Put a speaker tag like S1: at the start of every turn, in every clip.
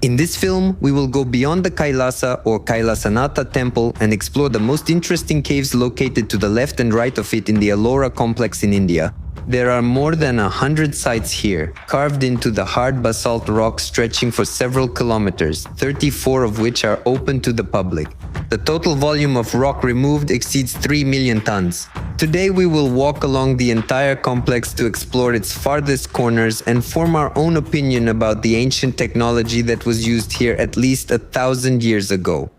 S1: In this film, we will go beyond the Kailasa or Kailasanatha temple and explore the most interesting caves located to the left and right of it in the Ellora complex in India. There are more than 100 sites here, carved into the hard basalt rock stretching for several kilometers, 34 of which are open to the public. The total volume of rock removed exceeds 3 million tons. Today we will walk along the entire complex to explore its farthest corners and form our own opinion about the ancient technology that was used here at least 1,000 years ago.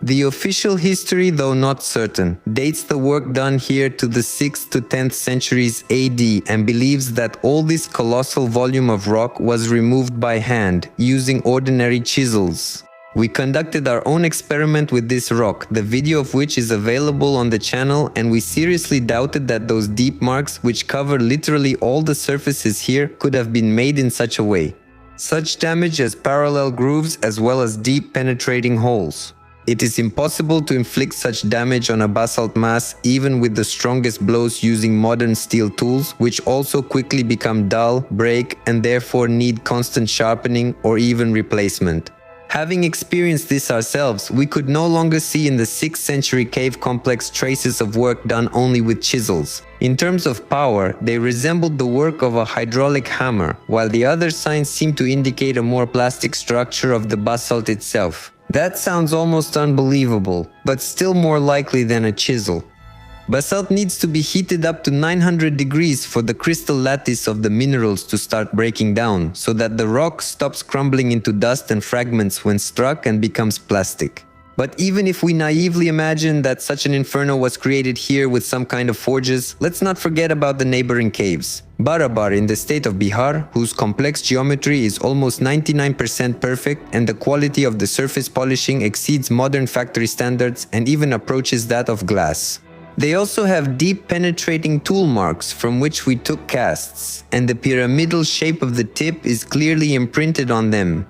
S1: The official history, though not certain, dates the work done here to the 6th to 10th centuries AD and believes that all this colossal volume of rock was removed by hand, using ordinary chisels. We conducted our own experiment with this rock, the video of which is available on the channel, and we seriously doubted that those deep marks, which cover literally all the surfaces here, could have been made in such a way. Such damage as parallel grooves as well as deep penetrating holes. It is impossible to inflict such damage on a basalt mass even with the strongest blows using modern steel tools, which also quickly become dull, break, and therefore need constant sharpening or even replacement. Having experienced this ourselves, we could no longer see in the 6th century cave complex traces of work done only with chisels. In terms of power, they resembled the work of a hydraulic hammer, while the other signs seemed to indicate a more plastic structure of the basalt itself. That sounds almost unbelievable, but still more likely than a chisel. Basalt needs to be heated up to 900 degrees for the crystal lattice of the minerals to start breaking down, so that the rock stops crumbling into dust and fragments when struck and becomes plastic. But even if we naively imagine that such an inferno was created here with some kind of forges, let's not forget about the neighboring caves. Barabar in the state of Bihar, whose complex geometry is almost 99% perfect and the quality of the surface polishing exceeds modern factory standards and even approaches that of glass. They also have deep penetrating tool marks from which we took casts, and the pyramidal shape of the tip is clearly imprinted on them.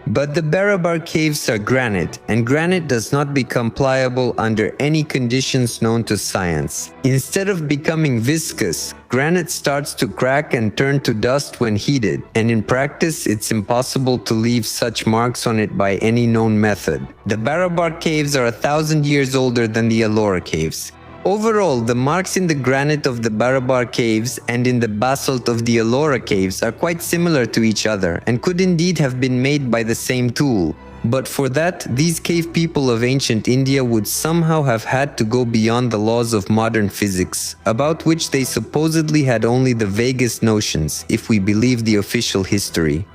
S1: But the Barabar caves are granite, and granite does not become pliable under any conditions known to science. Instead of becoming viscous, granite starts to crack and turn to dust when heated, and in practice it's impossible to leave such marks on it by any known method. The Barabar caves are 1,000 years older than the Ellora caves. Overall, the marks in the granite of the Barabar caves and in the basalt of the Ellora caves are quite similar to each other and could indeed have been made by the same tool. But for that, these cave people of ancient India would somehow have had to go beyond the laws of modern physics, about which they supposedly had only the vaguest notions, if we believe the official history.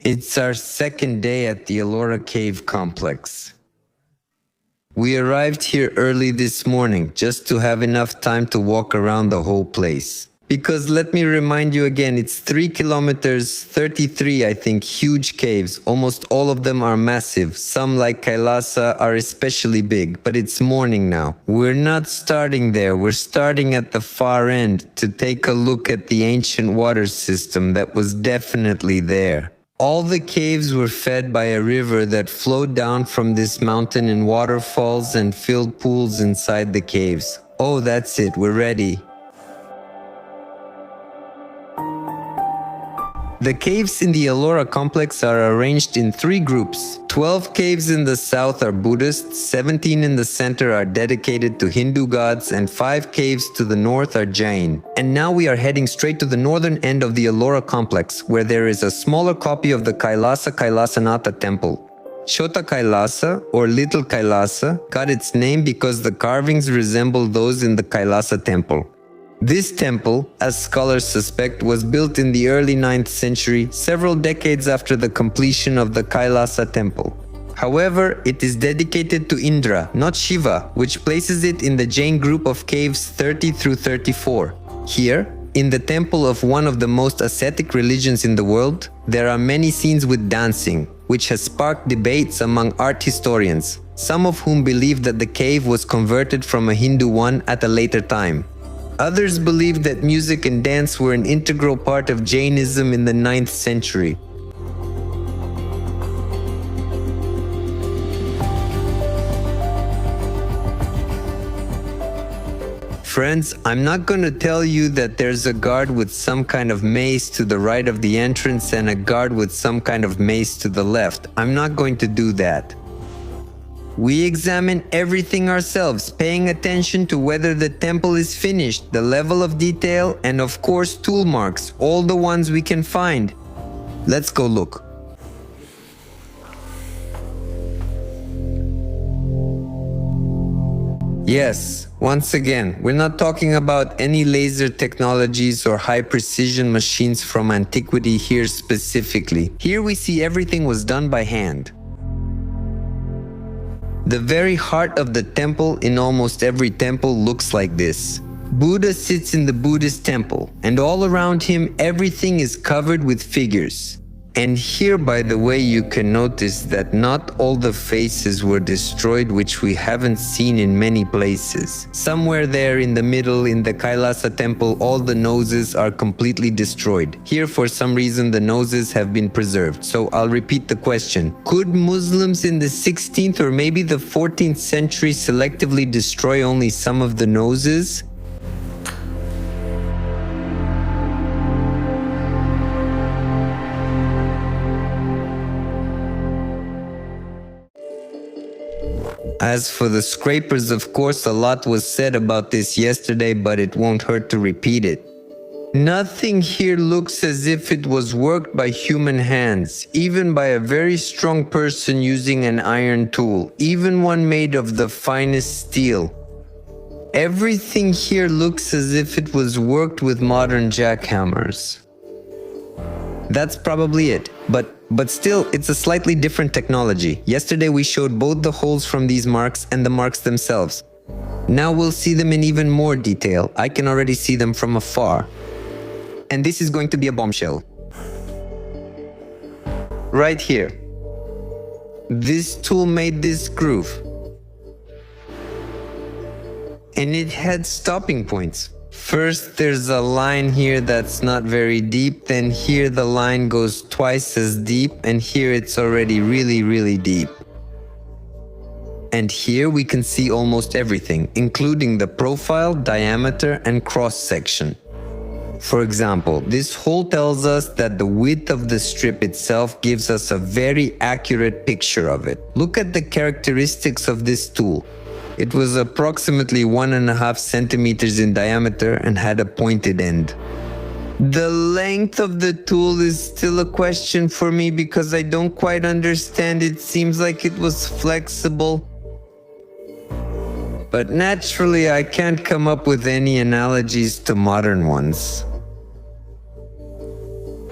S1: It's our second day at the Ellora Cave Complex. We arrived here early this morning just to have enough time to walk around the whole place. Because let me remind you again, it's 3 kilometers, 33 I think, huge caves. Almost all of them are massive. Some like Kailasa are especially big, but it's morning now. We're not starting there, we're starting at the far end to take a look at the ancient water system that was definitely there. All the caves were fed by a river that flowed down from this mountain in waterfalls and filled pools inside the caves. Oh, that's it, we're ready. The caves in the Ellora complex are arranged in 3 groups. 12 caves in the south are Buddhist, 17 in the center are dedicated to Hindu gods, and 5 caves to the north are Jain. And now we are heading straight to the northern end of the Ellora complex, where there is a smaller copy of the Kailasanatha temple. Chota Kailasa, or Little Kailasa, got its name because the carvings resemble those in the Kailasa temple. This temple, as scholars suspect, was built in the early 9th century, several decades after the completion of the Kailasa temple. However, it is dedicated to Indra, not Shiva, which places it in the Jain group of caves 30 through 34. Here, in the temple of one of the most ascetic religions in the world, there are many scenes with dancing, which has sparked debates among art historians. some of whom believe that the cave was converted from a Hindu one at a later time. Others believe that music and dance were an integral part of Jainism in the 9th century. Friends, I'm not going to tell you that there's a guard with some kind of mace to the right of the entrance and a guard with some kind of mace to the left. I'm not going to do that. We examine everything ourselves, paying attention to whether the temple is finished, the level of detail, and of course tool marks, all the ones we can find. Let's go look. Yes, once again, we're not talking about any laser technologies or high-precision machines from antiquity here specifically. Here we see everything was done by hand. The very heart of the temple in almost every temple looks like this. Buddha sits in the Buddhist temple, and all around him everything is covered with figures. And here, by the way, you can notice that not all the faces were destroyed, which we haven't seen in many places. Somewhere there in the middle, in the Kailasa temple, all the noses are completely destroyed. Here, for some reason, the noses have been preserved. So I'll repeat the question. Could Muslims in the 16th or maybe the 14th century selectively destroy only some of the noses? As for the scrapers, of course, a lot was said about this yesterday, but it won't hurt to repeat it. Nothing here looks as if it was worked by human hands, even by a very strong person using an iron tool, even one made of the finest steel. Everything here looks as if it was worked with modern jackhammers. That's probably it, but still, it's a slightly different technology. Yesterday we showed both the holes from these marks and the marks themselves. Now we'll see them in even more detail. I can already see them from afar. And this is going to be a bombshell. Right here. This tool made this groove. And it had stopping points. First, there's a line here that's not very deep, then here the line goes twice as deep, and here it's already really deep. And here we can see almost everything, including the profile, diameter, and cross-section. For example, this hole tells us that the width of the strip itself gives us a very accurate picture of it. Look at the characteristics of this tool. It was approximately 1.5 centimeters in diameter and had a pointed end. The length of the tool is still a question for me because I don't quite understand. It seems like it was flexible. But naturally, I can't come up with any analogies to modern ones.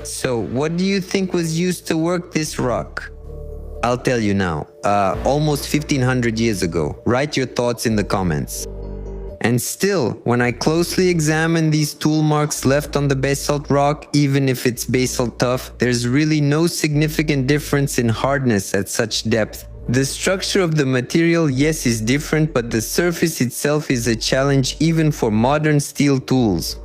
S1: So, what do you think was used to work this rock? I'll tell you now, almost 1500 years ago. Write your thoughts in the comments. And still, when I closely examine these tool marks left on the basalt rock, even if it's basalt tough, there's really no significant difference in hardness at such depth. The structure of the material, yes, is different, but the surface itself is a challenge even for modern steel tools.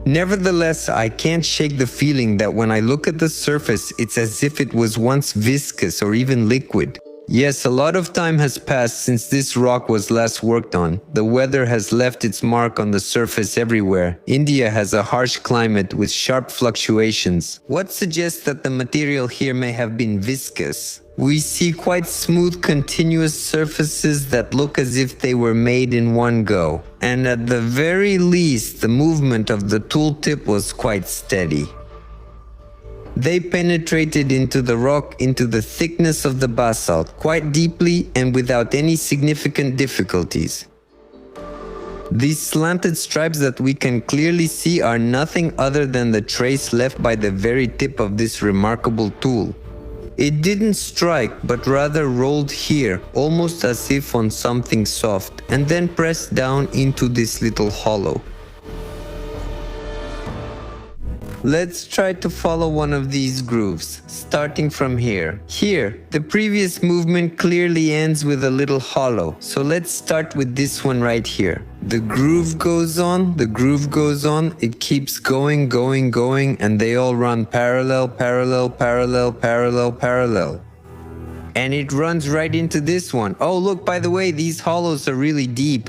S1: Nevertheless, I can't shake the feeling that when I look at the surface, it's as if it was once viscous or even liquid. Yes, a lot of time has passed since this rock was last worked on. The weather has left its mark on the surface everywhere. India has a harsh climate with sharp fluctuations. What suggests that the material here may have been viscous? We see quite smooth, continuous surfaces that look as if they were made in one go. And at the very least, the movement of the tool tip was quite steady. They penetrated into the rock, into the thickness of the basalt, quite deeply and without any significant difficulties. These slanted stripes that we can clearly see are nothing other than the trace left by the very tip of this remarkable tool. It didn't strike, but rather rolled here, almost as if on something soft, and then pressed down into this little hollow. Let's try to follow one of these grooves, starting from here. Here, the previous movement clearly ends with a little hollow, so let's start with this one right here. The groove goes on, the groove goes on, it keeps going, and they all run parallel. And it runs right into this one. Oh, look, by the way, these hollows are really deep.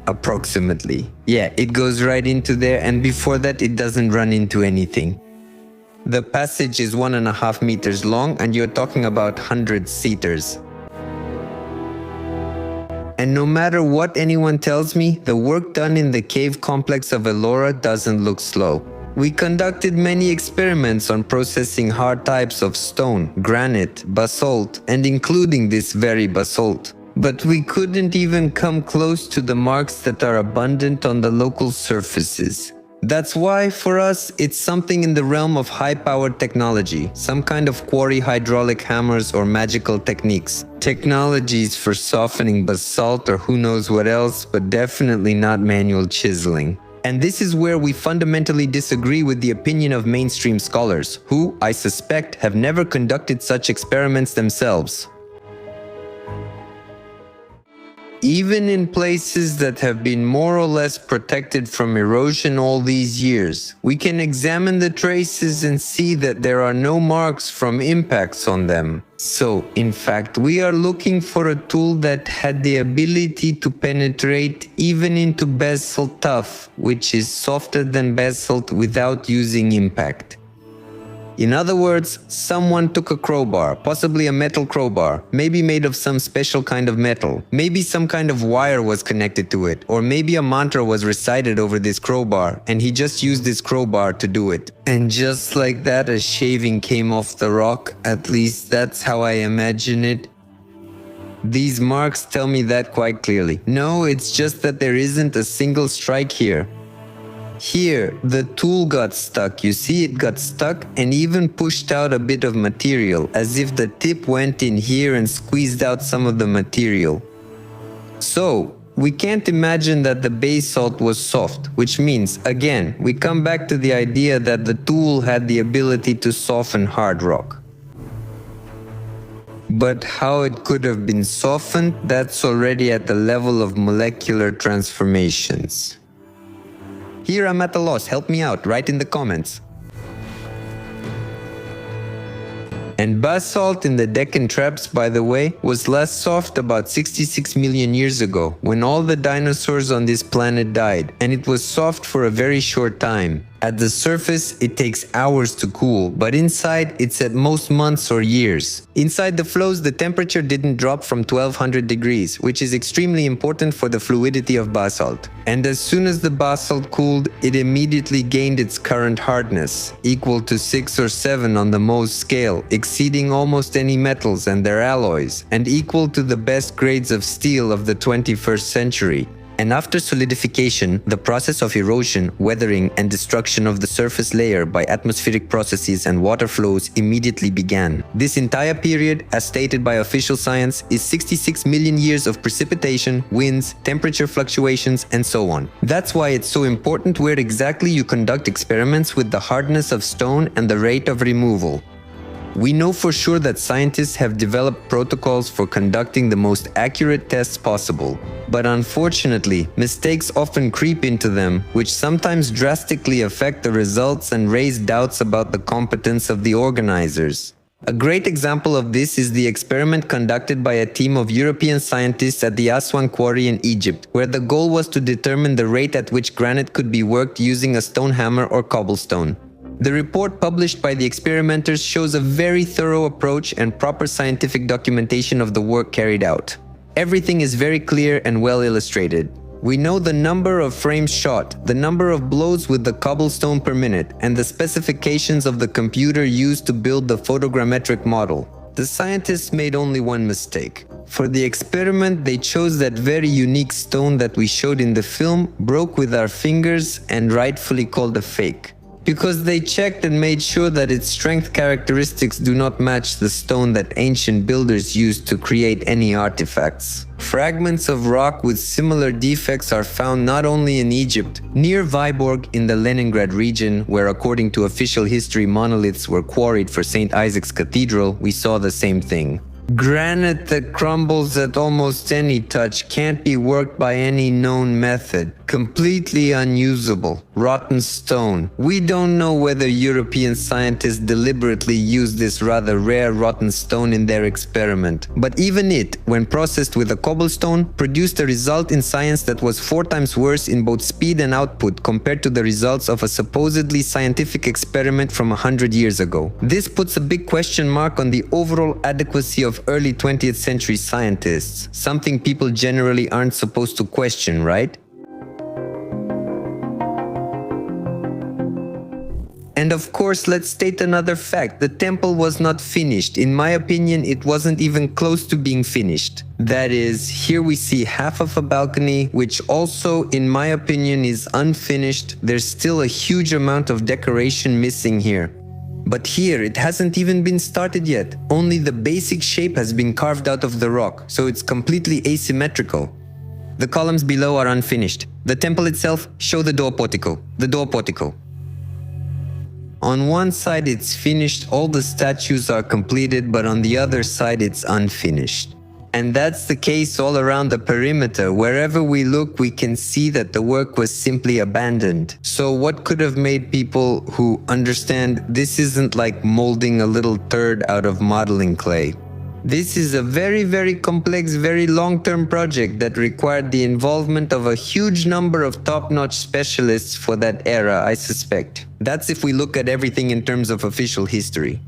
S1: Approximately. Yeah, it goes right into there, and before that it doesn't run into anything. The passage is 1.5 meters long, and you're talking about 100 seaters. And no matter what anyone tells me, the work done in the cave complex of Ellora doesn't look slow. We conducted many experiments on processing hard types of stone, granite, basalt, and including this very basalt. But we couldn't even come close to the marks that are abundant on the local surfaces. That's why, for us, it's something in the realm of high-powered technology, some kind of quarry hydraulic hammers or magical techniques. Technologies for softening basalt or who knows what else, but definitely not manual chiseling. And this is where we fundamentally disagree with the opinion of mainstream scholars, who, I suspect, have never conducted such experiments themselves. Even in places that have been more or less protected from erosion all these years, we can examine the traces and see that there are no marks from impacts on them. So, in fact, we are looking for a tool that had the ability to penetrate even into basalt tuff, which is softer than basalt, without using impact. In other words, someone took a crowbar, possibly a metal crowbar, maybe made of some special kind of metal. Maybe some kind of wire was connected to it, or maybe a mantra was recited over this crowbar, and he just used this crowbar to do it. And just like that, a shaving came off the rock. At least that's how I imagine it. These marks tell me that quite clearly. No, it's just that there isn't a single strike here. Here, the tool got stuck. You see, it got stuck and even pushed out a bit of material, as if the tip went in here and squeezed out some of the material. So, we can't imagine that the basalt was soft, which means, again, we come back to the idea that the tool had the ability to soften hard rock. But how it could have been softened, that's already at the level of molecular transformations. Here I'm at a loss, help me out, write in the comments. And basalt in the Deccan Traps, by the way, was last soft about 66 million years ago, when all the dinosaurs on this planet died, and it was soft for a very short time. At the surface, it takes hours to cool, but inside, it's at most months or years. Inside the flows, the temperature didn't drop from 1200 degrees, which is extremely important for the fluidity of basalt. And as soon as the basalt cooled, it immediately gained its current hardness, equal to 6 or 7 on the Mohs scale, exceeding almost any metals and their alloys, and equal to the best grades of steel of the 21st century. And after solidification, the process of erosion, weathering, and destruction of the surface layer by atmospheric processes and water flows immediately began. This entire period, as stated by official science, is 66 million years of precipitation, winds, temperature fluctuations, and so on. That's why it's so important where exactly you conduct experiments with the hardness of stone and the rate of removal. We know for sure that scientists have developed protocols for conducting the most accurate tests possible. But unfortunately, mistakes often creep into them, which sometimes drastically affect the results and raise doubts about the competence of the organizers. A great example of this is the experiment conducted by a team of European scientists at the Aswan quarry in Egypt, where the goal was to determine the rate at which granite could be worked using a stone hammer or cobblestone. The report published by the experimenters shows a very thorough approach and proper scientific documentation of the work carried out. Everything is very clear and well illustrated. We know the number of frames shot, the number of blows with the cobblestone per minute, and the specifications of the computer used to build the photogrammetric model. The scientists made only one mistake. For the experiment, they chose that very unique stone that we showed in the film, broke with our fingers, and rightfully called a fake. because they checked and made sure that its strength characteristics do not match the stone that ancient builders used to create any artifacts. Fragments of rock with similar defects are found not only in Egypt, near Vyborg in the Leningrad region, where according to official history monoliths were quarried for St. Isaac's Cathedral, we saw the same thing. Granite that crumbles at almost any touch can't be worked by any known method. Completely unusable. Rotten stone. We don't know whether European scientists deliberately used this rather rare rotten stone in their experiment. But even it, when processed with a cobblestone, produced a result in science that was 4 times worse in both speed and output compared to the results of a supposedly scientific experiment from 100 years ago. This puts a big question mark on the overall adequacy of early 20th century scientists, something people generally aren't supposed to question, right? And of course, let's state another fact. The temple was not finished. In my opinion, it wasn't even close to being finished. That is, here we see half of a balcony, which also, in my opinion, is unfinished. There's still a huge amount of decoration missing here. But here, it hasn't even been started yet. Only the basic shape has been carved out of the rock, so it's completely asymmetrical. The columns below are unfinished. The temple itself, show the door portico. The door portico. On one side it's finished, all the statues are completed, but on the other side it's unfinished. And that's the case all around the perimeter. Wherever we look, we can see that the work was simply abandoned. So what could have made people who understand this isn't like molding a little turd out of modeling clay? This is a very, very complex, very long-term project that required the involvement of a huge number of top-notch specialists for that era, I suspect. That's if we look at everything in terms of official history.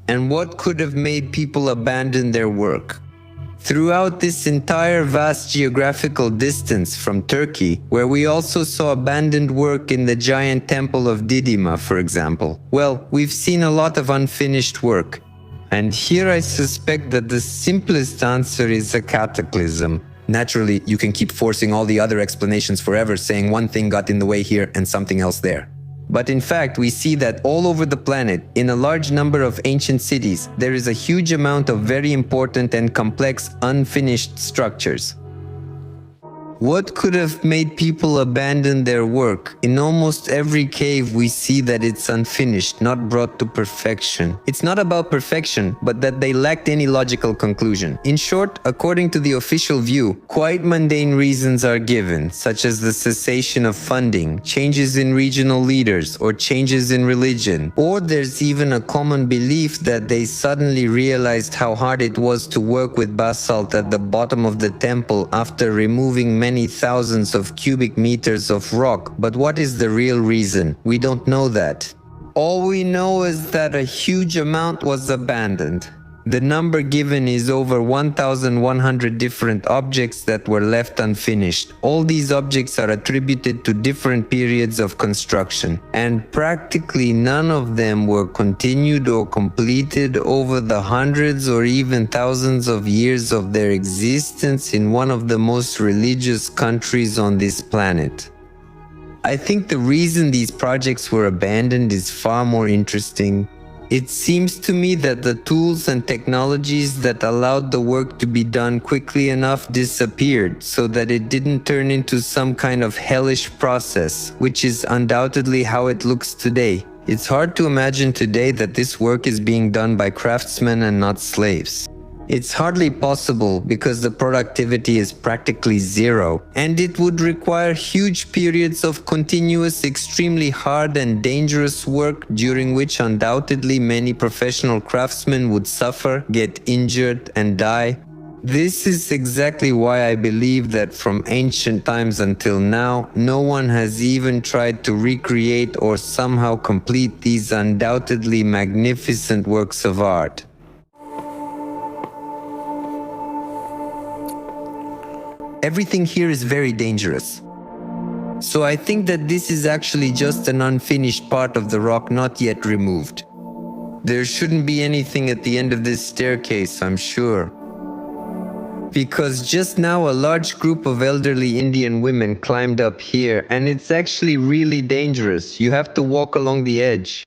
S1: And what could have made people abandon their work? Throughout this entire vast geographical distance from Turkey, where we also saw abandoned work in the giant temple of Didyma, for example, well, we've seen a lot of unfinished work. And here I suspect that the simplest answer is a cataclysm. Naturally, you can keep forcing all the other explanations forever, saying one thing got in the way here and something else there. But in fact, we see that all over the planet, in a large number of ancient cities, there is a huge amount of very important and complex unfinished structures. What could have made people abandon their work? In almost every cave we see that it's unfinished, not brought to perfection. It's not about perfection, but that they lacked any logical conclusion. In short, according to the official view, quite mundane reasons are given, such as the cessation of funding, changes in regional leaders, or changes in religion. Or there's even a common belief that they suddenly realized how hard it was to work with basalt at the bottom of the temple after removing many thousands of cubic meters of rock. But what is the real reason? We don't know that. All we know is that a huge amount was abandoned. The number given is over 1,100 different objects that were left unfinished. All these objects are attributed to different periods of construction, and practically none of them were continued or completed over the hundreds or even thousands of years of their existence in one of the most religious countries on this planet. I think the reason these projects were abandoned is far more interesting. It seems to me that the tools and technologies that allowed the work to be done quickly enough disappeared, so that it didn't turn into some kind of hellish process, which is undoubtedly how it looks today. It's hard to imagine today that this work is being done by craftsmen and not slaves. It's hardly possible because the productivity is practically zero, and it would require huge periods of continuous, extremely hard and dangerous work, during which undoubtedly many professional craftsmen would suffer, get injured, and die. This is exactly why I believe that from ancient times until now, no one has even tried to recreate or somehow complete these undoubtedly magnificent works of art. Everything here is very dangerous. So I think that this is actually just an unfinished part of the rock not yet removed. There shouldn't be anything at the end of this staircase, I'm sure. Because just now a large group of elderly Indian women climbed up here, and it's actually really dangerous. You have to walk along the edge.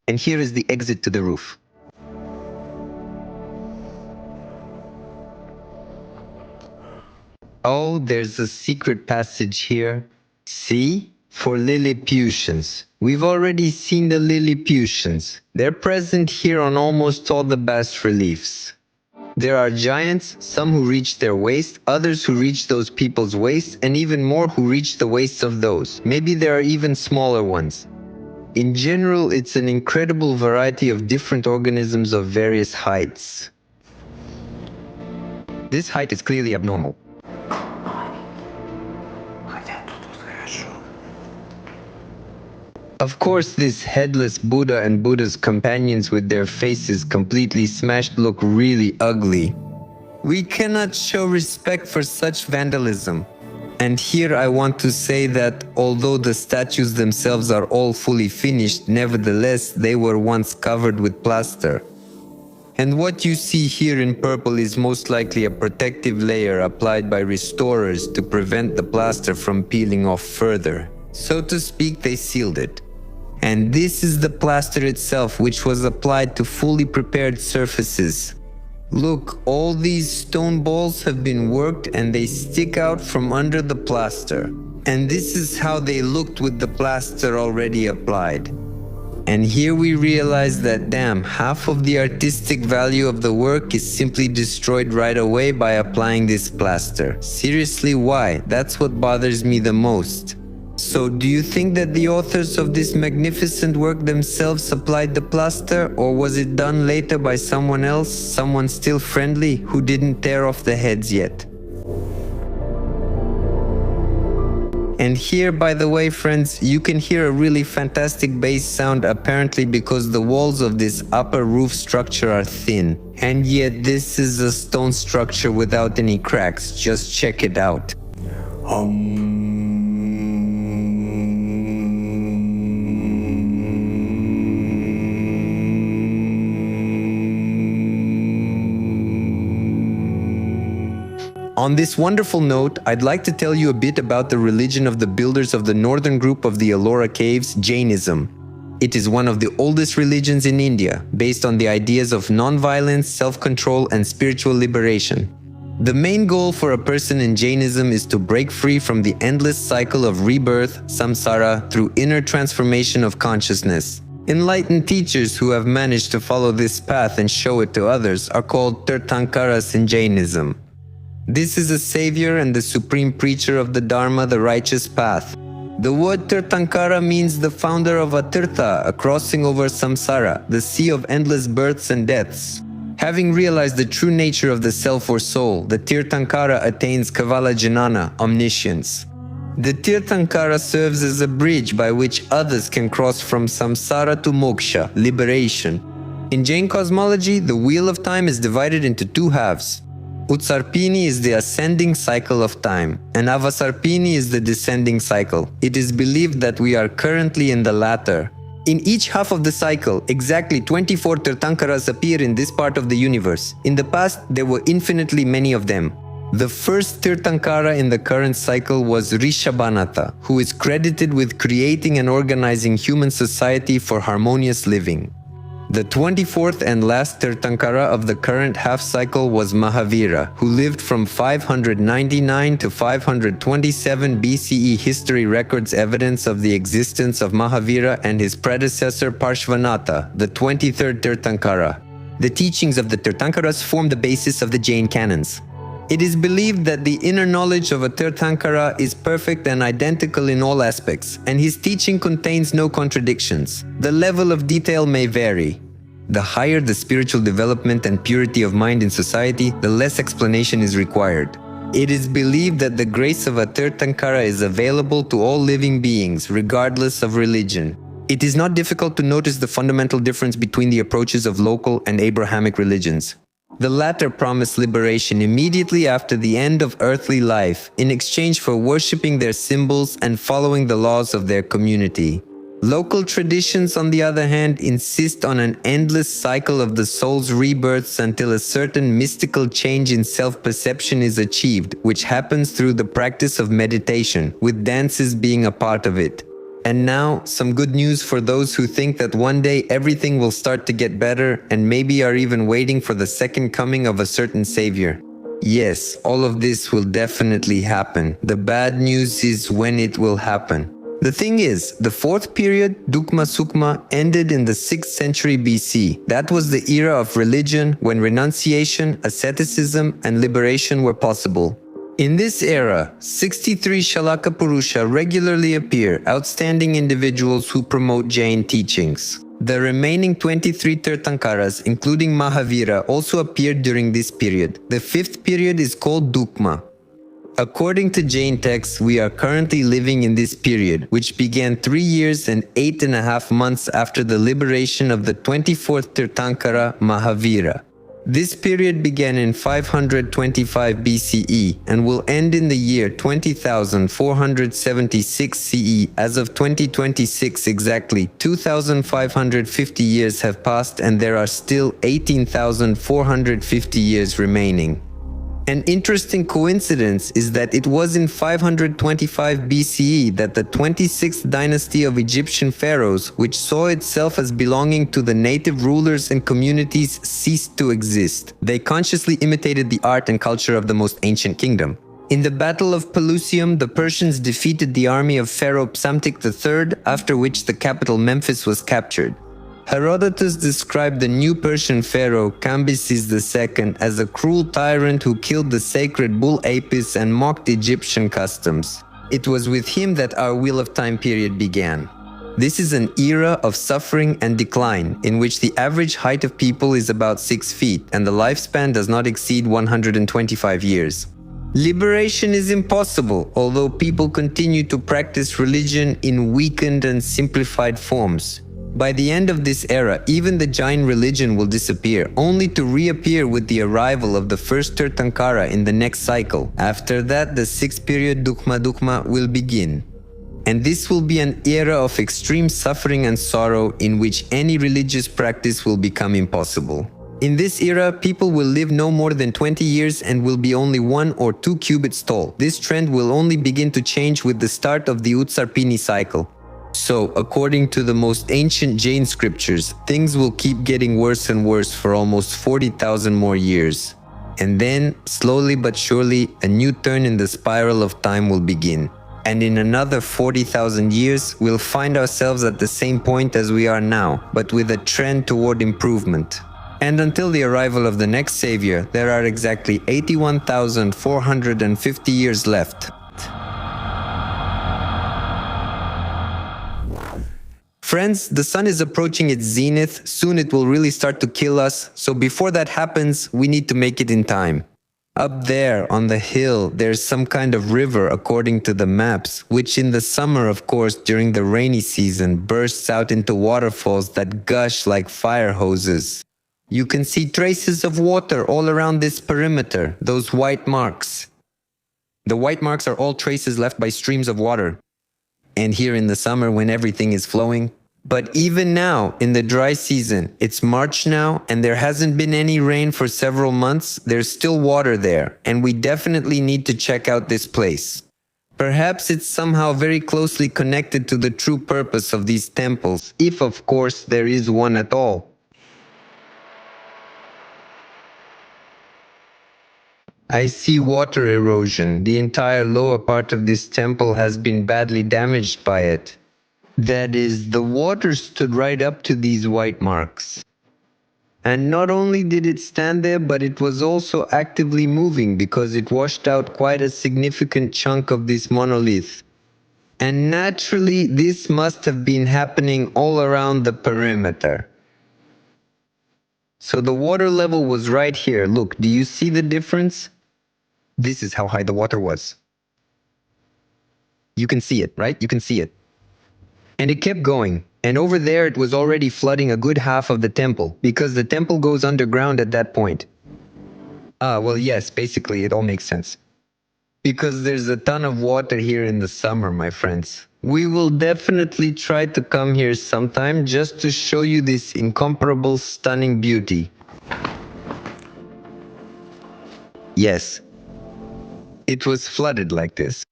S1: And here is the exit to the roof. Oh, there's a secret passage here. See? For Lilliputians. We've already seen the Lilliputians. They're present here on almost all the bas-reliefs. There are giants, some who reach their waist, others who reach those people's waists, and even more who reach the waists of those. Maybe there are even smaller ones. In general, it's an incredible variety of different organisms of various heights. This height is clearly abnormal. Of course, this headless Buddha and Buddha's companions with their faces completely smashed look really ugly. We cannot show respect for such vandalism. And here I want to say that although the statues themselves are all fully finished, nevertheless they were once covered with plaster. And what you see here in purple is most likely a protective layer applied by restorers to prevent the plaster from peeling off further. So to speak, they sealed it. And this is the plaster itself, which was applied to fully prepared surfaces. Look, all these stone balls have been worked and they stick out from under the plaster. And this is how they looked with the plaster already applied. And here we realize that, damn, half of the artistic value of the work is simply destroyed right away by applying this plaster. Seriously, why? That's what bothers me the most. So do you think that the authors of this magnificent work themselves applied the plaster, or was it done later by someone else, someone still friendly, who didn't tear off the heads yet? And here, by the way, friends, you can hear a really fantastic bass sound, apparently because the walls of this upper roof structure are thin. And yet this is a stone structure without any cracks. Just check it out. On this wonderful note, I'd like to tell you a bit about the religion of the builders of the northern group of the Ellora caves, Jainism. It is one of the oldest religions in India, based on the ideas of non-violence, self-control, and spiritual liberation. The main goal for a person in Jainism is to break free from the endless cycle of rebirth, samsara, through inner transformation of consciousness. Enlightened teachers who have managed to follow this path and show it to others are called Tirthankaras in Jainism. This is a savior and the supreme preacher of the Dharma, the righteous path. The word Tirthankara means the founder of a tirtha, a crossing over samsara, the sea of endless births and deaths. Having realized the true nature of the self or soul, the Tirthankara attains Kavala Jnana, omniscience. The Tirthankara serves as a bridge by which others can cross from samsara to moksha, liberation. In Jain cosmology, the wheel of time is divided into two halves. Utsarpini is the ascending cycle of time, and Avasarpini is the descending cycle. It is believed that we are currently in the latter. In each half of the cycle, exactly 24 Tirthankaras appear in this part of the universe. In the past, there were infinitely many of them. The first Tirthankara in the current cycle was Rishabhanatha, who is credited with creating and organizing human society for harmonious living. The 24th and last Tirthankara of the current half-cycle was Mahavira, who lived from 599 to 527 BCE. History records evidence of the existence of Mahavira and his predecessor Parshvanatha, the 23rd Tirthankara. The teachings of the Tirthankaras form the basis of the Jain canons. It is believed that the inner knowledge of a Tirthankara is perfect and identical in all aspects, and his teaching contains no contradictions. The level of detail may vary. The higher the spiritual development and purity of mind in society, the less explanation is required. It is believed that the grace of a Tirthankara is available to all living beings, regardless of religion. It is not difficult to notice the fundamental difference between the approaches of local and Abrahamic religions. The latter promised liberation immediately after the end of earthly life, in exchange for worshipping their symbols and following the laws of their community. Local traditions, on the other hand, insist on an endless cycle of the soul's rebirths until a certain mystical change in self-perception is achieved, which happens through the practice of meditation, with dances being a part of it. And now, some good news for those who think that one day everything will start to get better and maybe are even waiting for the second coming of a certain savior. Yes, all of this will definitely happen. The bad news is when it will happen. The thing is, the fourth period, Dukma Sukma, ended in the 6th century BC. That was the era of religion when renunciation, asceticism, and liberation were possible. In this era, 63 Shalaka Purusha regularly appear, outstanding individuals who promote Jain teachings. The remaining 23 Tirthankaras, including Mahavira, also appeared during this period. The fifth period is called Dukma. According to Jain texts, we are currently living in this period, which began 3 years and 8.5 months after the liberation of the 24th Tirthankara, Mahavira. This period began in 525 BCE and will end in the year 20,476 CE. As of 2026 exactly, 2,550 years have passed and there are still 18,450 years remaining. An interesting coincidence is that it was in 525 BCE that the 26th dynasty of Egyptian pharaohs, which saw itself as belonging to the native rulers and communities, ceased to exist. They consciously imitated the art and culture of the most ancient kingdom. In the Battle of Pelusium, the Persians defeated the army of Pharaoh Psamtik III, after which the capital Memphis was captured. Herodotus described the new Persian pharaoh Cambyses II as a cruel tyrant who killed the sacred bull Apis and mocked Egyptian customs. It was with him that our Wheel of Time period began. This is an era of suffering and decline, in which the average height of people is about 6 feet and the lifespan does not exceed 125 years. Liberation is impossible, although people continue to practice religion in weakened and simplified forms. By the end of this era, even the Jain religion will disappear, only to reappear with the arrival of the first Tirthankara in the next cycle. After that, the 6th period Dukma will begin. And this will be an era of extreme suffering and sorrow in which any religious practice will become impossible. In this era, people will live no more than 20 years and will be only 1 or 2 cubits tall. This trend will only begin to change with the start of the Utsarpini cycle. So, according to the most ancient Jain scriptures, things will keep getting worse and worse for almost 40,000 more years. And then, slowly but surely, a new turn in the spiral of time will begin. And in another 40,000 years, we'll find ourselves at the same point as we are now, but with a trend toward improvement. And until the arrival of the next savior, there are exactly 81,450 years left. Friends, the sun is approaching its zenith. Soon it will really start to kill us, so before that happens, we need to make it in time. Up there, on the hill, there's some kind of river according to the maps, which in the summer, of course, during the rainy season, bursts out into waterfalls that gush like fire hoses. You can see traces of water all around this perimeter, those white marks. The white marks are all traces left by streams of water. And here in the summer, when everything is flowing. But even now, in the dry season, it's March now, and there hasn't been any rain for several months, there's still water there, and we definitely need to check out this place. Perhaps it's somehow very closely connected to the true purpose of these temples, if of course there is one at all. I see water erosion. The entire lower part of this temple has been badly damaged by it. That is, the water stood right up to these white marks. And not only did it stand there, but it was also actively moving because it washed out quite a significant chunk of this monolith. And naturally, this must have been happening all around the perimeter. So the water level was right here. Look, do you see the difference? This is how high the water was. You can see it, right? You can see it. And it kept going. And over there it was already flooding a good half of the temple, because the temple goes underground at that point. Well, yes, basically, it all makes sense. Because there's a ton of water here in the summer, my friends. We will definitely try to come here sometime just to show you this incomparable, stunning beauty. Yes, it was flooded like this.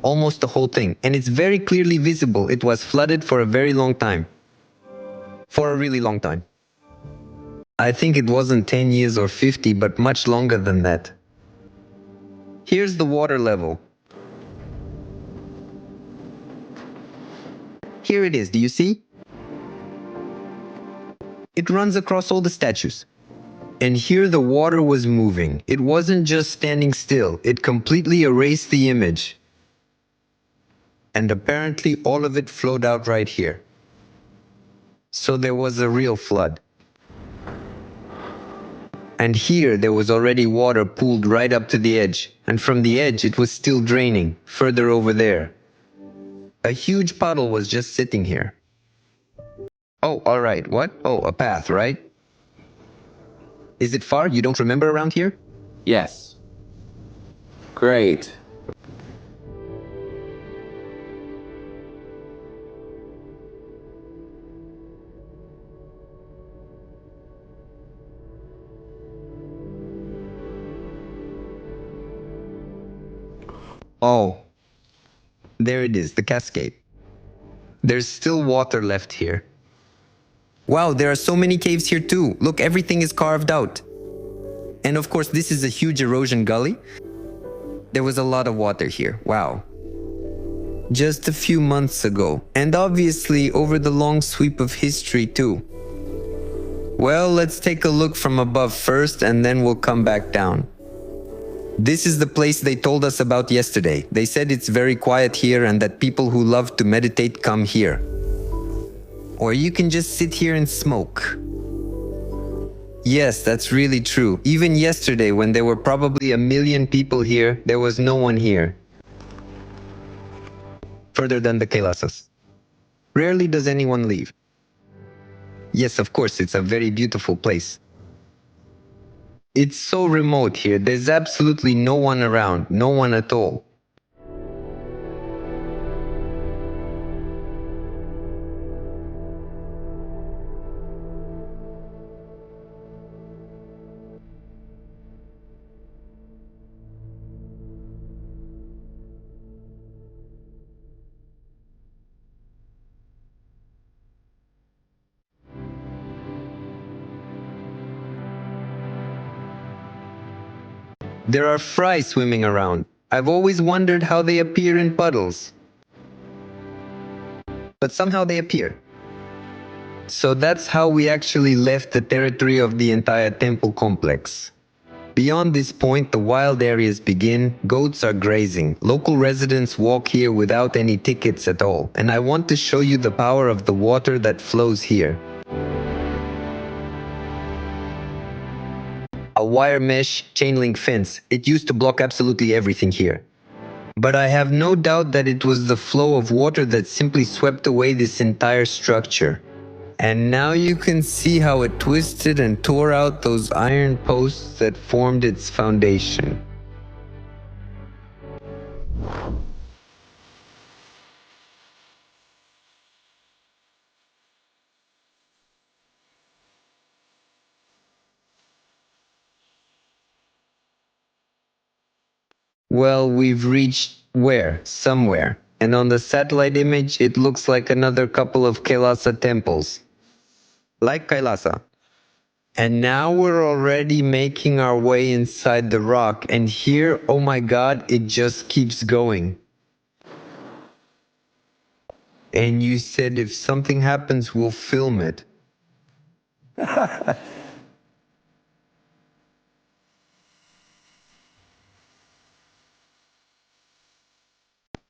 S1: Almost the whole thing. And it's very clearly visible it was flooded for a very long time. For a really long time. I think it wasn't 10 years or 50, but much longer than that. Here's the water level. Here it is, do you see? It runs across all the statues. And here the water was moving. It wasn't just standing still, it completely erased the image. And apparently all of it flowed out right here. So there was a real flood. And here there was already water pooled right up to the edge, and from the edge it was still draining, further over there. A huge puddle was just sitting here. Oh, alright, what? Oh, a path, right? Is it far? You don't remember around here?
S2: Yes. Great.
S1: Oh, there it is, the cascade. There's still water left here. Wow, there are so many caves here too. Look, everything is carved out. And of course, this is a huge erosion gully. There was a lot of water here. Wow. Just a few months ago. And obviously over the long sweep of history too. Well, let's take a look from above first and then we'll come back down. This is the place they told us about yesterday. They said it's very quiet here and that people who love to meditate come here. Or you can just sit here and smoke. Yes, that's really true. Even yesterday, when there were probably 1 million people here, there was no one here. Further than the Kailasas. Rarely does anyone leave. Yes, of course, it's a very beautiful place. It's so remote here, there's absolutely no one around, no one at all. There are fry swimming around. I've always wondered how they appear in puddles. But somehow they appear. So that's how we actually left the territory of the entire temple complex. Beyond this point, the wild areas begin. Goats are grazing. Local residents walk here without any tickets at all. And I want to show you the power of the water that flows here. A wire mesh chain link fence. It used to block absolutely everything here. But I have no doubt that it was the flow of water that simply swept away this entire structure. And now you can see how it twisted and tore out those iron posts that formed its foundation. Well, we've reached where? Somewhere. And on the satellite image, it looks like another couple of Kailasa temples. Like Kailasa. And now we're already making our way inside the rock, and here, oh my god, it just keeps going. And you said if something happens, we'll film it.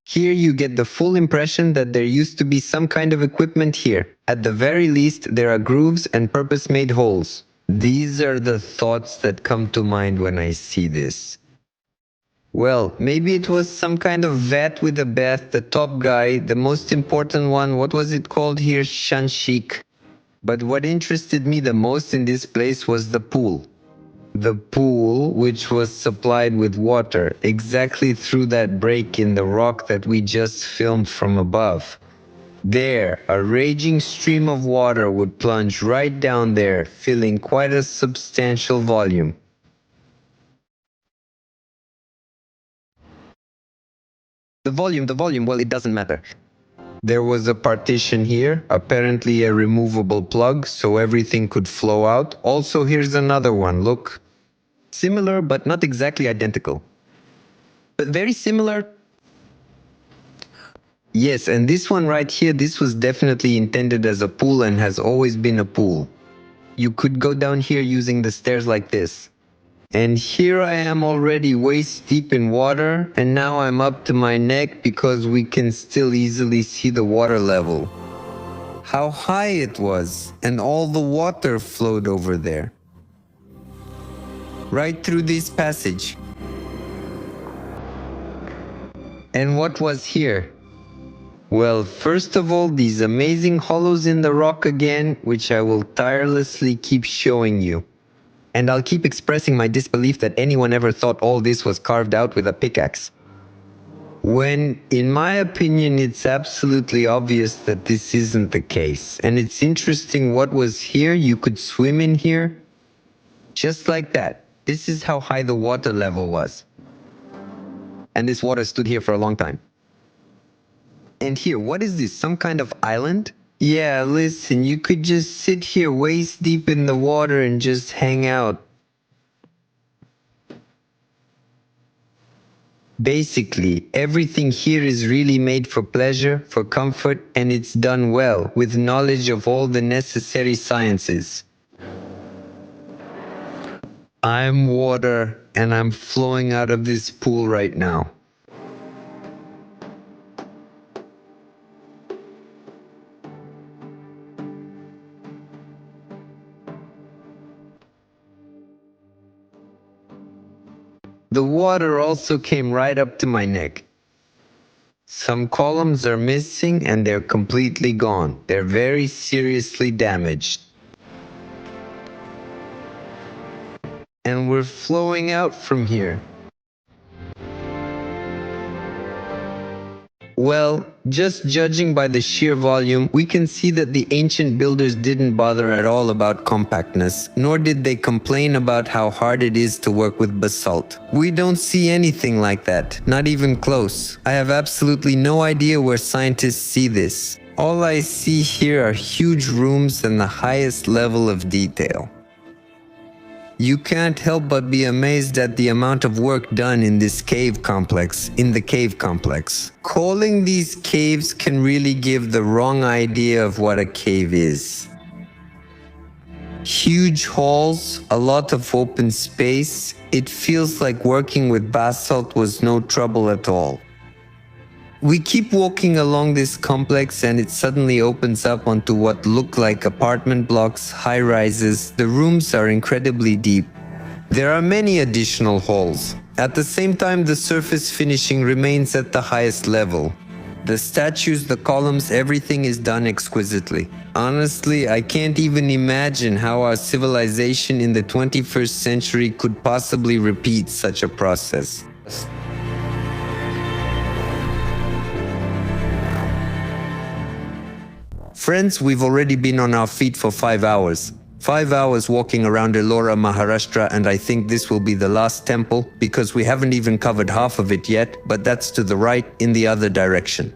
S1: Here you get the full impression that there used to be some kind of equipment here. At the very least, there are grooves and purpose-made holes. These are the thoughts that come to mind when I see this. Well, maybe it was some kind of vat with a bath, the top guy, the most important one, what was it called here? Shanshik. But what interested me the most in this place was the pool. the pool, which was supplied with water, exactly through that break in the rock that we just filmed from above. There, a raging stream of water would plunge right down there, filling quite a substantial volume. The volume, well, it doesn't matter. There was a partition here, apparently a removable plug, so everything could flow out. Also, here's another one, look. Similar, but not exactly identical. But very similar. Yes, and this one right here, this was definitely intended as a pool and has always been a pool. You could go down here using the stairs like this. And here I am already waist deep in water, and now I'm up to my neck because we can still easily see the water level. How high it was, and all the water flowed over there. Right through this passage. And what was here? Well, first of all, these amazing hollows in the rock again, which I will tirelessly keep showing you. And I'll keep expressing my disbelief that anyone ever thought all this was carved out with a pickaxe. When, in my opinion, it's absolutely obvious that this isn't the case. And it's interesting what was here. You could swim in here. Just like that. This is how high the water level was. And this water stood here for a long time. And here, what is this? Some kind of island? Yeah, listen, you could just sit here waist deep in the water and just hang out. Basically, everything here is really made for pleasure, for comfort, and it's done well, with knowledge of all the necessary sciences. I'm water, and I'm flowing out of this pool right now. The water also came right up to my neck. Some columns are missing and they're completely gone. They're very seriously damaged. And we're flowing out from here. Well, just judging by the sheer volume, we can see that the ancient builders didn't bother at all about compactness, nor did they complain about how hard it is to work with basalt. We don't see anything like that, not even close. I have absolutely no idea where scientists see this. All I see here are huge rooms and the highest level of detail. You can't help but be amazed at the amount of work done in this cave complex, Calling these caves can really give the wrong idea of what a cave is. Huge halls, a lot of open space. It feels like working with basalt was no trouble at all. We keep walking along this complex and it suddenly opens up onto what look like apartment blocks, high-rises. The rooms are incredibly deep. There are many additional halls. At the same time, the surface finishing remains at the highest level. The statues, the columns, everything is done exquisitely. Honestly, I can't even imagine how our civilization in the 21st century could possibly repeat such a process. Friends, we've already been on our feet for 5 hours. 5 hours walking around Ellora, Maharashtra, and I think this will be the last temple because we haven't even covered half of it yet, but that's to the right in the other direction.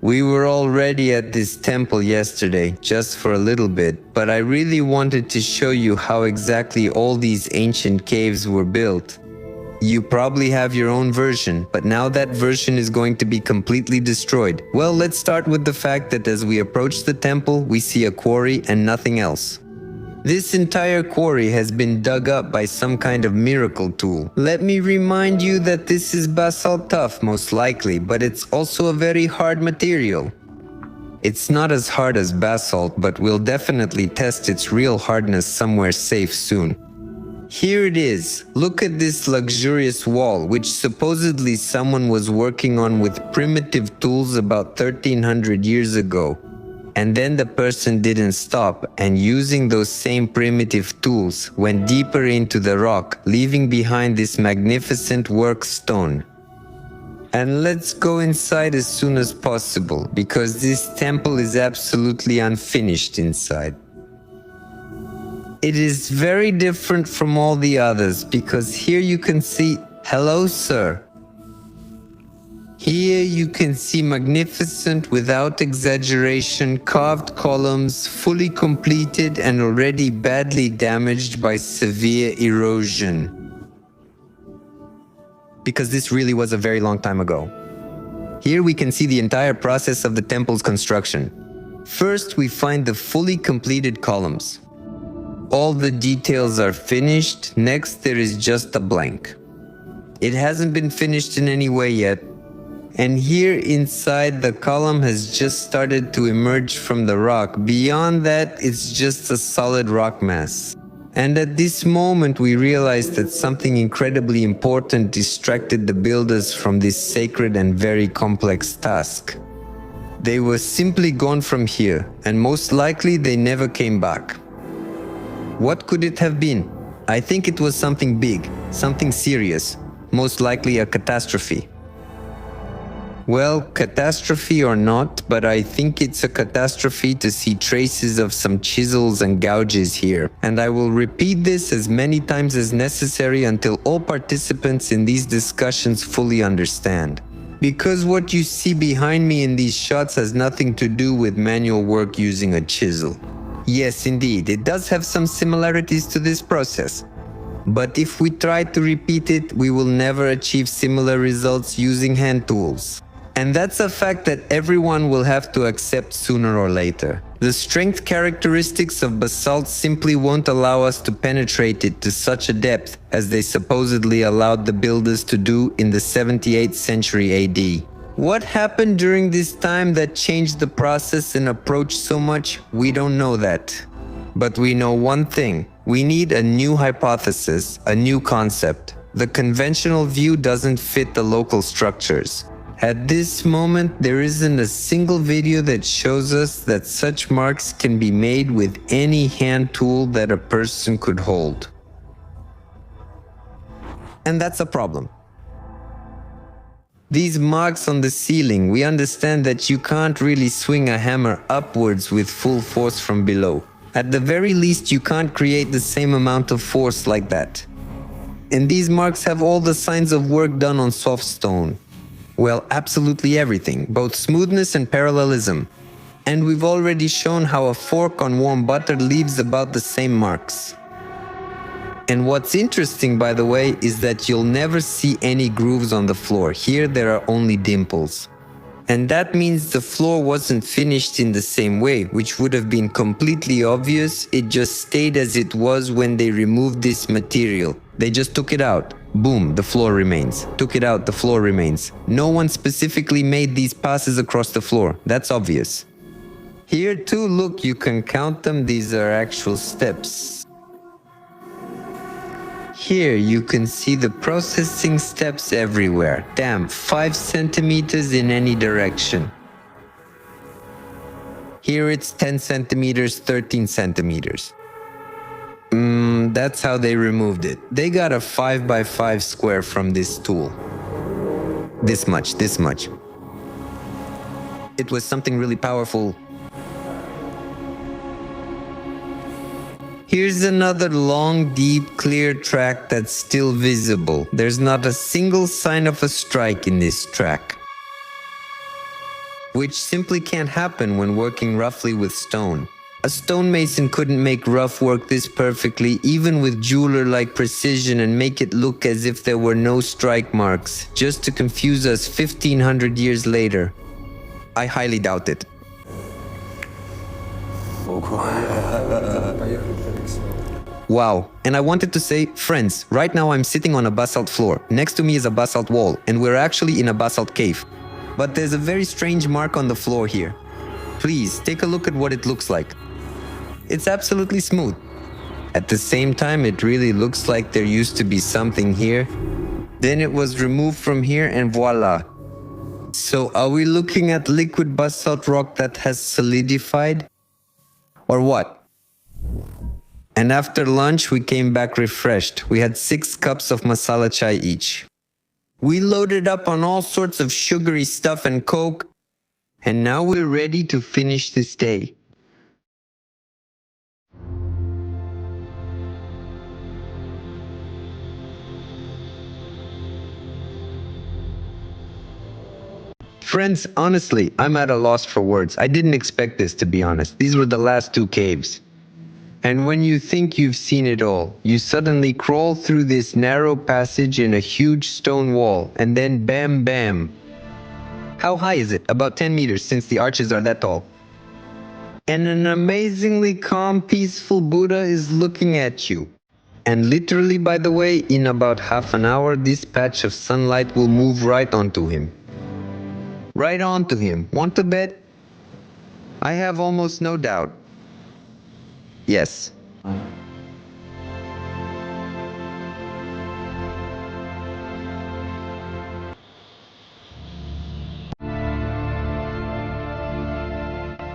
S1: We were already at this temple yesterday, just for a little bit, but I really wanted to show you how exactly all these ancient caves were built. You probably have your own version, but now that version is going to be completely destroyed. Well, let's start with the fact that as we approach the temple, we see a quarry and nothing else. This entire quarry has been dug up by some kind of miracle tool. Let me remind you that this is basalt tough, most likely, but it's also a very hard material. It's not as hard as basalt, but we'll definitely test its real hardness somewhere safe soon. Here it is. Look at this luxurious wall, which supposedly someone was working on with primitive tools about 1300 years ago. And then the person didn't stop, and using those same primitive tools, went deeper into the rock, leaving behind this magnificent work stone. And let's go inside as soon as possible, because this temple is absolutely unfinished inside. It is very different from all the others, because here you can see, hello sir. Here you can see magnificent, without exaggeration, carved columns, fully completed and already badly damaged by severe erosion. Because this really was a very long time ago. Here we can see the entire process of the temple's construction. First, we find the fully completed columns. All the details are finished. Next, there is just a blank. It hasn't been finished in any way yet. And here inside, the column has just started to emerge from the rock. Beyond that, it's just a solid rock mass. And at this moment, we realized that something incredibly important distracted the builders from this sacred and very complex task. They were simply gone from here, and most likely they never came back. What could it have been? I think it was something big, something serious, most likely a catastrophe. Well, catastrophe or not, but I think it's a catastrophe to see traces of some chisels and gouges here. And I will repeat this as many times as necessary until all participants in these discussions fully understand. Because what you see behind me in these shots has nothing to do with manual work using a chisel. Yes, indeed, it does have some similarities to this process. But if we try to repeat it, we will never achieve similar results using hand tools. And that's a fact that everyone will have to accept sooner or later. The strength characteristics of basalt simply won't allow us to penetrate it to such a depth as they supposedly allowed the builders to do in the 78th century AD. What happened during this time that changed the process and approach so much? We don't know that. But we know one thing. We need a new hypothesis, a new concept. The conventional view doesn't fit the local structures. At this moment, there isn't a single video that shows us that such marks can be made with any hand tool that a person could hold. And that's a problem. These marks on the ceiling, we understand that you can't really swing a hammer upwards with full force from below. At the very least, you can't create the same amount of force like that. And these marks have all the signs of work done on soft stone. Well, absolutely everything, both smoothness and parallelism. And we've already shown how a fork on warm butter leaves about the same marks. And what's interesting, by the way, is that you'll never see any grooves on the floor. Here there are only dimples. And that means the floor wasn't finished in the same way, which would have been completely obvious. It just stayed as it was when they removed this material. They just took it out. Boom, the floor remains. Took it out, the floor remains. No one specifically made these passes across the floor. That's obvious. Here too, look, you can count them. These are actual steps. Here you can see the processing steps everywhere. Damn, 5 centimeters in any direction. Here it's 10 centimeters, 13 centimeters. That's how they removed it. They got a 5 by 5 square from this tool. This much. It was something really powerful. Here's another long, deep, clear track that's still visible. There's not a single sign of a strike in this track, which simply can't happen when working roughly with stone. A stonemason couldn't make rough work this perfectly, even with jeweler-like precision, and make it look as if there were no strike marks, just to confuse us 1500 years later. I highly doubt it. Wow, and I wanted to say, friends, right now I'm sitting on a basalt floor. Next to me is a basalt wall, and we're actually in a basalt cave. But there's a very strange mark on the floor here. Please, take a look at what it looks like. It's absolutely smooth. At the same time, it really looks like there used to be something here. Then it was removed from here and voila. So are we looking at liquid basalt rock that has solidified? Or what? And after lunch, we came back refreshed. We had 6 cups of masala chai each. We loaded up on all sorts of sugary stuff and coke, and now we're ready to finish this day. Friends, honestly, I'm at a loss for words. I didn't expect this, to be honest. These were the last 2 caves. And when you think you've seen it all, you suddenly crawl through this narrow passage in a huge stone wall, and then bam bam. How high is it? About 10 meters, since the arches are that tall. And an amazingly calm, peaceful Buddha is looking at you. And literally, by the way, in about half an hour, this patch of sunlight will move right onto him. Right onto him. Want to bet? I have almost no doubt. Yes.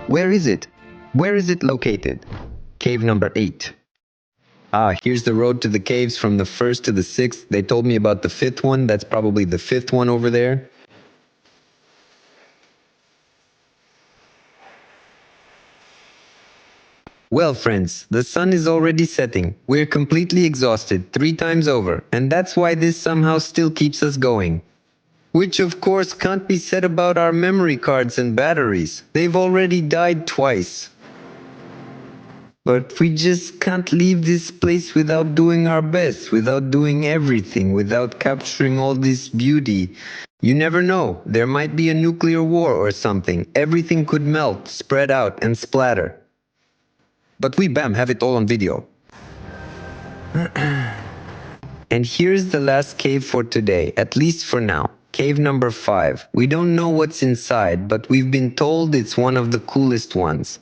S1: Where is it? Where is it located? Cave number 8. Ah, here's the road to the caves from the 1st to the 6th. They told me about the 5th one. That's probably the 5th one over there. Well, friends, the sun is already setting. We're completely exhausted 3 times over, and that's why this somehow still keeps us going. Which of course can't be said about our memory cards and batteries. They've already died twice. But we just can't leave this place without doing our best, without doing everything, without capturing all this beauty. You never know, there might be a nuclear war or something. Everything could melt, spread out, and splatter. But we, bam, have it all on video. And here's the last cave for today, at least for now. Cave number 5. We don't know what's inside, but we've been told it's one of the coolest ones.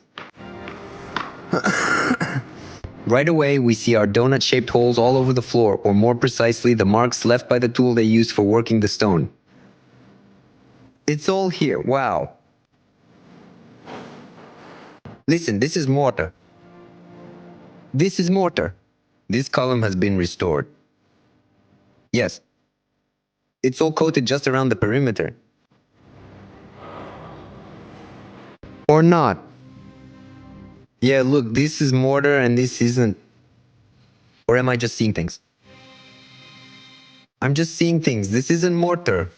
S1: Right away, we see our donut-shaped holes all over the floor, or more precisely, the marks left by the tool they used for working the stone. It's all here, wow. Listen, this is mortar. This is mortar. This column has been restored. Yes. It's all coated just around the perimeter. Or not. Yeah, look, this is mortar and this isn't. Or am I just seeing things? I'm just seeing things. This isn't mortar.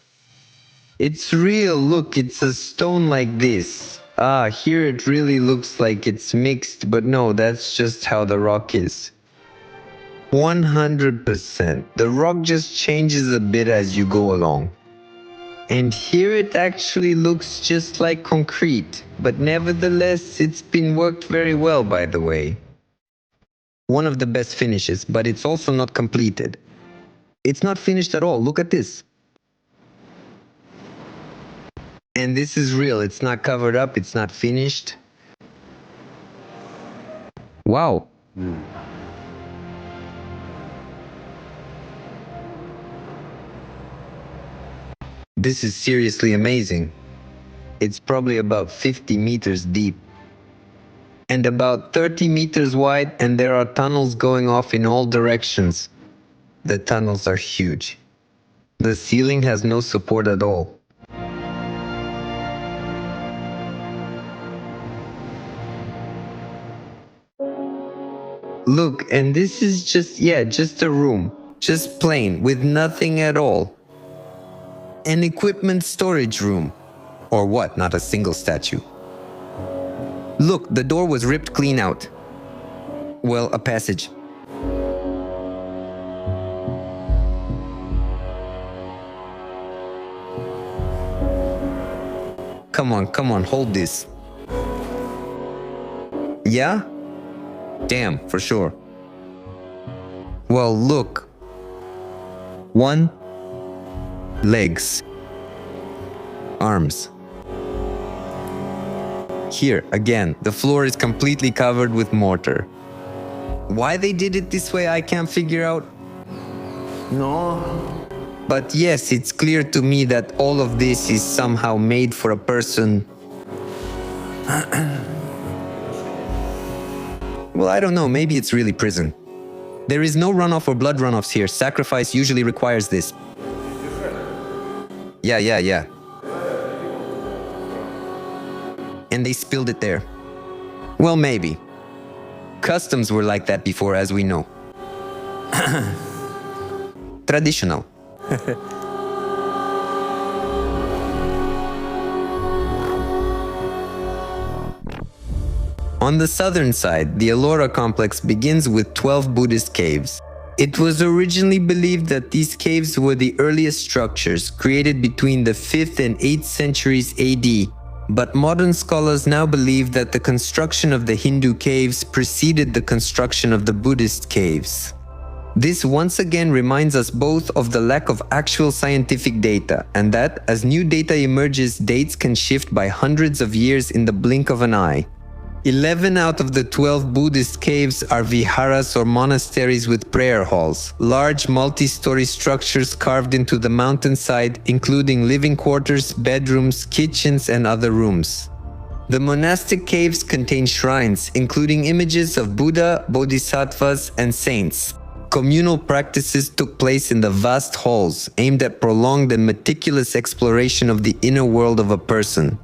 S1: It's real. Look, it's a stone like this. Ah, here it really looks like it's mixed, but no, that's just how the rock is. 100%. The rock just changes a bit as you go along. And here it actually looks just like concrete, but nevertheless, it's been worked very well, by the way. One of the best finishes, but it's also not completed. It's not finished at all. Look at this. And this is real. It's not covered up. It's not finished. Wow. This is seriously amazing. It's probably about 50 meters deep and about 30 meters wide, and there are tunnels going off in all directions. The tunnels are huge. The ceiling has no support at all. Look, and this is just a room. Just plain, with nothing at all. An equipment storage room. Or what, not a single statue. Look, the door was ripped clean out. Well, a passage. Come on, hold this. Yeah? Damn, for sure. Well, look. 1. Legs. Arms. Here, again, the floor is completely covered with mortar. Why they did it this way, I can't figure out. No. But yes, it's clear to me that all of this is somehow made for a person. Well, I don't know, maybe it's really prison. There is no runoff or blood runoffs here. Sacrifice usually requires this. Yeah. And they spilled it there. Well, maybe. Customs were like that before, as we know. Traditional. On the southern side, the Ellora complex begins with 12 Buddhist caves. It was originally believed that these caves were the earliest structures, created between the 5th and 8th centuries AD, but modern scholars now believe that the construction of the Hindu caves preceded the construction of the Buddhist caves. This once again reminds us both of the lack of actual scientific data, and that, as new data emerges, dates can shift by hundreds of years in the blink of an eye. 11 out of the 12 Buddhist caves are viharas or monasteries with prayer halls, large multi-story structures carved into the mountainside, including living quarters, bedrooms, kitchens, and other rooms. The monastic caves contain shrines, including images of Buddha, bodhisattvas, and saints. Communal practices took place in the vast halls, aimed at prolonged and meticulous exploration of the inner world of a person.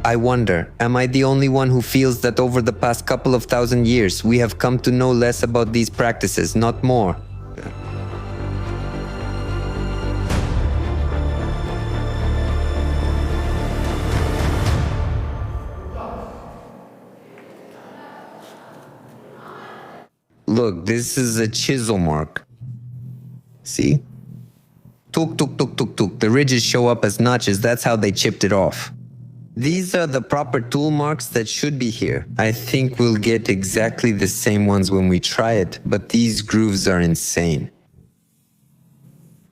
S1: I wonder, am I the only one who feels that over the past couple of thousand years we have come to know less about these practices, not more? Look, this is a chisel mark. See? Tuk tuk tuk tuk tuk. The ridges show up as notches, that's how they chipped it off. These are the proper tool marks that should be here. I think we'll get exactly the same ones when we try it, but these grooves are insane.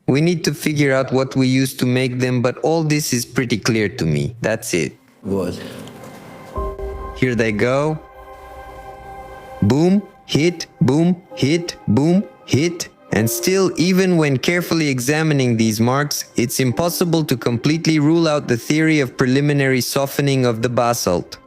S1: We need to figure out what we used to make them, but all this is pretty clear to me. That's it.
S3: What?
S1: Here they go. Boom, hit, boom, hit, boom, hit. And still, even when carefully examining these marks, it's impossible to completely rule out the theory of preliminary softening of the basalt.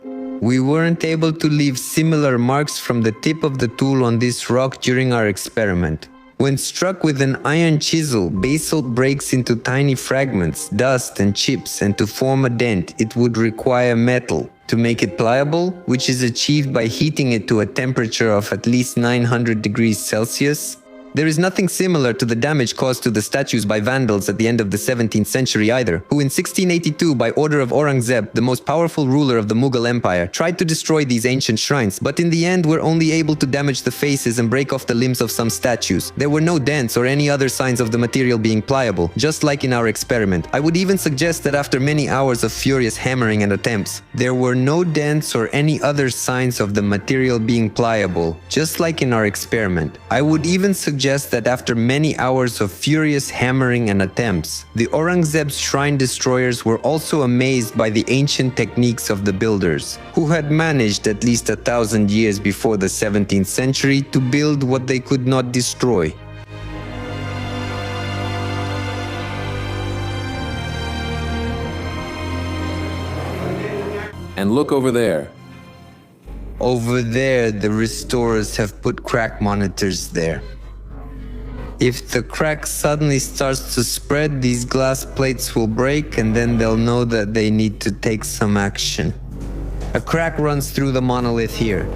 S1: We weren't able to leave similar marks from the tip of the tool on this rock during our experiment. When struck with an iron chisel, basalt breaks into tiny fragments, dust and chips, and to form a dent, it would require metal. To make it pliable, which is achieved by heating it to a temperature of at least 900 degrees Celsius, there is nothing similar to the damage caused to the statues by Vandals at the end of the 17th century either, who in 1682, by order of Aurangzeb, the most powerful ruler of the Mughal Empire, tried to destroy these ancient shrines, but in the end were only able to damage the faces and break off the limbs of some statues. There were no dents or any other signs of the material being pliable, just like in our experiment. I would even suggest that after many hours of furious hammering and attempts, there were no dents or any other signs of the material being pliable, just like in our experiment. I would even suggest that after many hours of furious hammering and attempts, the Aurangzeb's shrine destroyers were also amazed by the ancient techniques of the builders, who had managed at least 1,000 years before the 17th century to build what they could not destroy.
S2: And look over there.
S1: Over there, the restorers have put crack monitors there. If the crack suddenly starts to spread, these glass plates will break and then they'll know that they need to take some action. A crack runs through the monolith here.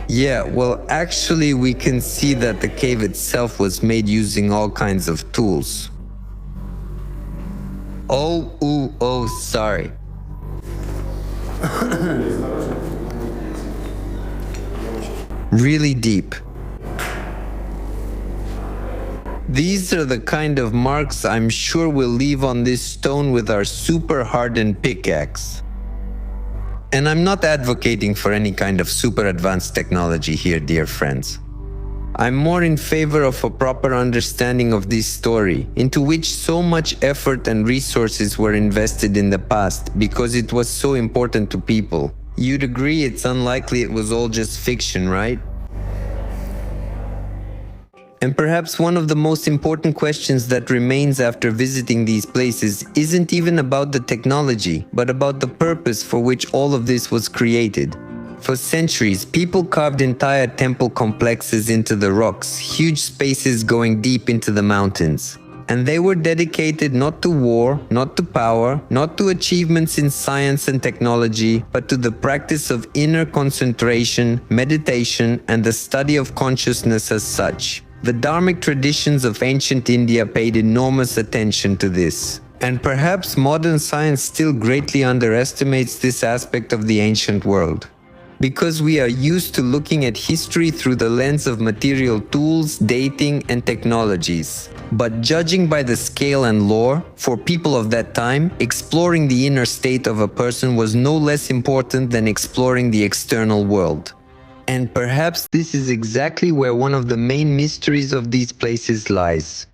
S1: Yeah, well, actually we can see that the cave itself was made using all kinds of tools. Oh, sorry. Really deep. These are the kind of marks I'm sure we'll leave on this stone with our super hardened pickaxe. And I'm not advocating for any kind of super advanced technology here, dear friends. I'm more in favor of a proper understanding of this story, into which so much effort and resources were invested in the past because it was so important to people. You'd agree it's unlikely it was all just fiction, right? And perhaps one of the most important questions that remains after visiting these places isn't even about the technology, but about the purpose for which all of this was created. For centuries, people carved entire temple complexes into the rocks, huge spaces going deep into the mountains. And they were dedicated not to war, not to power, not to achievements in science and technology, but to the practice of inner concentration, meditation, and the study of consciousness as such. The Dharmic traditions of ancient India paid enormous attention to this. And perhaps modern science still greatly underestimates this aspect of the ancient world. Because we are used to looking at history through the lens of material tools, dating, and technologies. But judging by the scale and lore, for people of that time, exploring the inner state of a person was no less important than exploring the external world. And perhaps this is exactly where one of the main mysteries of these places lies.